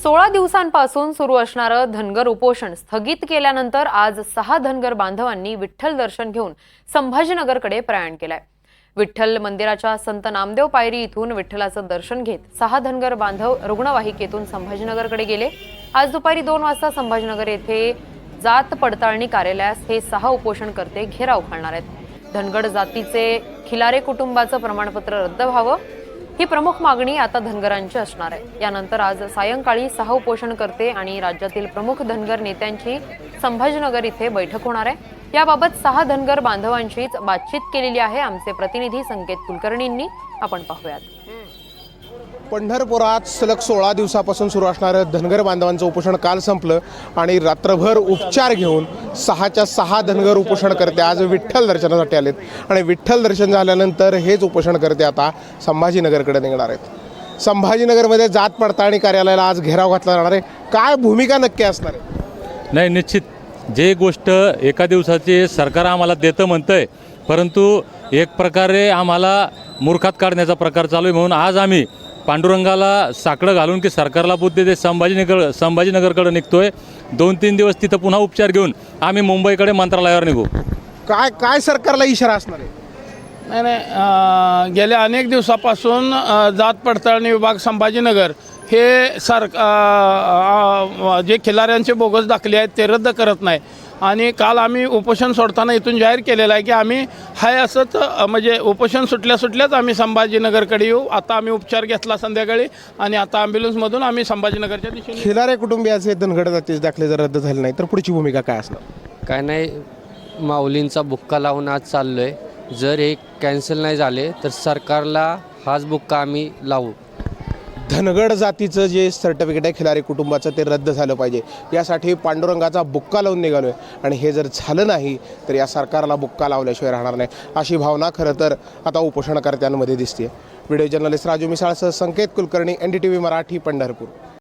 16 दिवसांपासून सुरू असणारं धनगर उपोषण स्थगित केल्यानंतर आज 6 धनगर बांधवांनी विठ्ठल दर्शन घेऊन संभाजीनगरकडे प्रयाण केलंय। विठ्ठल मंदिराच्या संत नामदेव पायरी इथून विठ्ठलाचं दर्शन घेत 6 धनगर बांधव रुग्णवाहिकेतून संभाजीनगरकडे गेले। आज दुपारी 2 वाजता संभाजीनगर येथे जात पडताळणी कार्यालयास हे 6 उपोषणकर्ते घेराव घालणार आहेत। धनगर जातीचे खिलारे कुटुंबाचं प्रमाणपत्र रद्द व्हावं ही प्रमुख मागणी आता धनगरांची असणार आहे। यानंतर आज सायंकाळी 6 उपोषणकर्ते आणि राज्यातील प्रमुख धनगर नेत्यांची संभाजीनगर इथे बैठक होणार आहे। याबाबत 6 धनगर बांधवांशीच बातचीत केलेली आहे आमचे प्रतिनिधी संकेत कुलकर्णींनी। आपण पाहूयात। पंढरपुरात सलग 16 दिवसापासून सुरू असणारं धनगर बांधवांचं उपोषण काल संपलं आणि रात्रभर उपचार घेऊन 6च्या 6 धनगर उपोषणकर्ते आज विठ्ठल दर्शनासाठी आलेत आणि विठ्ठल दर्शन झाल्यानंतर हेच उपोषणकर्ते आता संभाजीनगरकडे निघणार आहेत। संभाजीनगरमध्ये जात पडताळणी कार्यालयाला आज घेराव घातला जाणार आहे। काय भूमिका नक्की असणार आहे? नाही, निश्चित जे गोष्ट एका दिवसाची सरकार आम्हाला देतं म्हणतंय, परंतु एक प्रकारे आम्हाला मूर्खात काढण्याचा प्रकार चालू आहे। म्हणून आज आम्ही पांडुरंगाला साकडं घालून की सरकारला बुद्धी दे संभाजीनगरकडे निघतोय। 2-3 दिवस तिथं पुन्हा उपचार घेऊन आम्ही मुंबईकडे मंत्रालयावर निघू। काय सरकारला इशारा असणार आहे? नाही, गेल्या अनेक दिवसापासून जात पडताळणी विभाग संभाजीनगर हे जे खिलाऱ्यांचे बोगस दाखले आहेत ते रद्द करत नाही आणि काल आम्ही उपोषण सोडताना इथून जाहीर केलेलं आहे की आम्ही हाय असंच म्हणजे उपोषण सुटल्याच आम्ही संभाजीनगरकडे येऊ। आता आम्ही उपचार घेतला संध्याकाळी आणि आता ॲम्ब्युलन्समधून आम्ही संभाजीनगरच्या दिशेने। खिलारे कुटुंबियाचे धनगर जातीचे दाखले जर रद्द झाले नाही तर पुढची भूमिका काय असणार? काय नाही, माऊलींचा बुक्का लावून आज चाललो आहे। जर हे कॅन्सल नाही झाले तर सरकारला हाच बुक्का आम्ही लावू। धनगर जातीचं जे सर्टिफिकेट आहे खिलारी कुटुंबाचं ते रद्द झालं पाहिजे, यासाठी पांडुरंगाचा बुक्का लावून निघालो आहे आणि हे जर झालं नाही तर या सरकारला बुक्का लावल्याशिवाय राहणार नाही, अशी भावना खरं तर आता उपोषणकर्त्यांमध्ये दिसते। व्हिडिओ जर्नलिस्ट राजू मिसाळसह संकेत कुलकर्णी, NDTV मराठी, पंढरपूर।